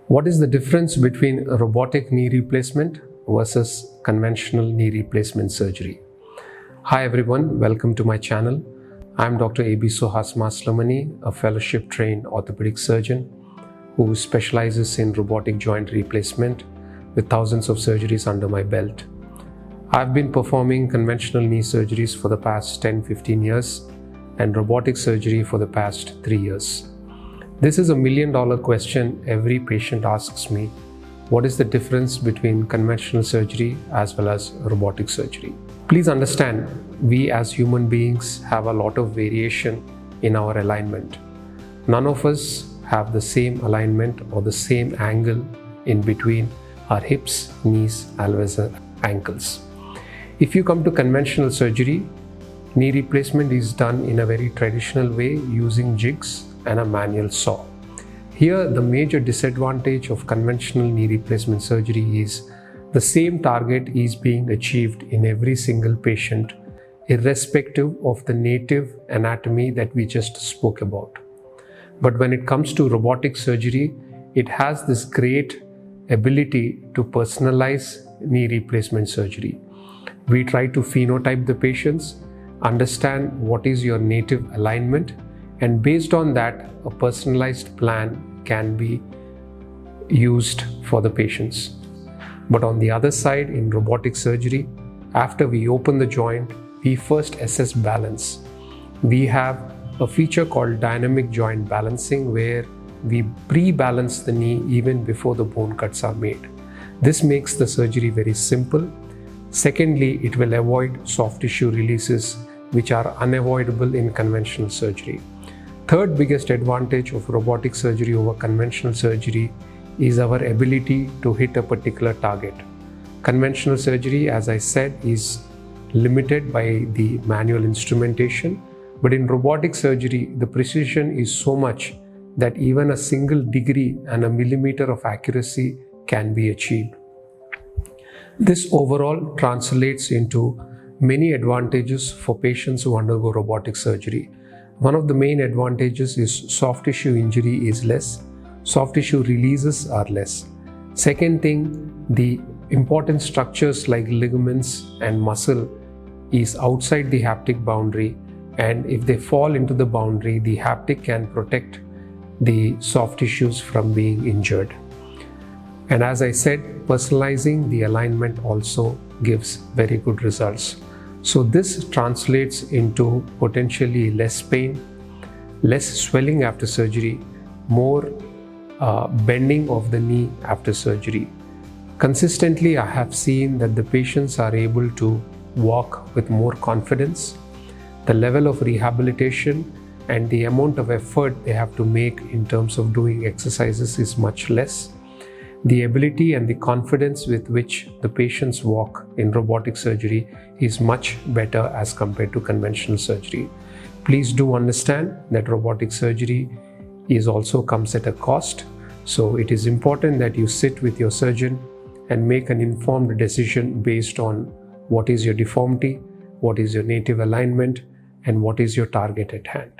What is the difference between a robotic knee replacement versus conventional knee replacement surgery? Hi everyone, welcome to my channel. I'm Dr. A.B. Suha, a fellowship-trained orthopedic surgeon who specializes in robotic joint replacement with thousands of surgeries under my belt. I've been performing conventional knee surgeries for the past 10-15 years and robotic surgery for the past 3 years. This is a million-dollar question every patient asks me. What is the difference between conventional surgery as well as robotic surgery? Please understand, we as human beings have a lot of variation in our alignment. None of us have the same alignment or the same angle in between our hips, knees, as well as ankles. If you come to conventional surgery, knee replacement is done in a very traditional way using jigs and a manual saw. Here, the major disadvantage of conventional knee replacement surgery is the same target is being achieved in every single patient, irrespective of the native anatomy that we just spoke about. But when it comes to robotic surgery, it has this great ability to personalize knee replacement surgery. We try to phenotype the patients, understand what is your native alignment, and based on that, a personalized plan can be used for the patients. But on the other side, in robotic surgery, after we open the joint, we first assess balance. We have a feature called dynamic joint balancing where we pre-balance the knee even before the bone cuts are made. This makes the surgery very simple. Secondly, it will avoid soft tissue releases which are unavoidable in conventional surgery. Third biggest advantage of robotic surgery over conventional surgery is our ability to hit a particular target. Conventional surgery, as I said, is limited by the manual instrumentation, but in robotic surgery, the precision is so much that even a single degree and a millimeter of accuracy can be achieved. This overall translates into many advantages for patients who undergo robotic surgery. One of the main advantages is soft tissue injury is less, soft tissue releases are less. Second thing, the important structures like ligaments and muscle is outside the haptic boundary, and if they fall into the boundary, the haptic can protect the soft tissues from being injured. And as I said, personalizing the alignment also gives very good results. So this translates into potentially less pain, less swelling after surgery, more bending of the knee after surgery. Consistently, I have seen that the patients are able to walk with more confidence. The level of rehabilitation and the amount of effort they have to make in terms of doing exercises is much less. The ability and the confidence with which the patients walk in robotic surgery is much better as compared to conventional surgery. Please do understand that robotic surgery also comes at a cost. So it is important that you sit with your surgeon and make an informed decision based on what is your deformity, what is your native alignment, and what is your target at hand.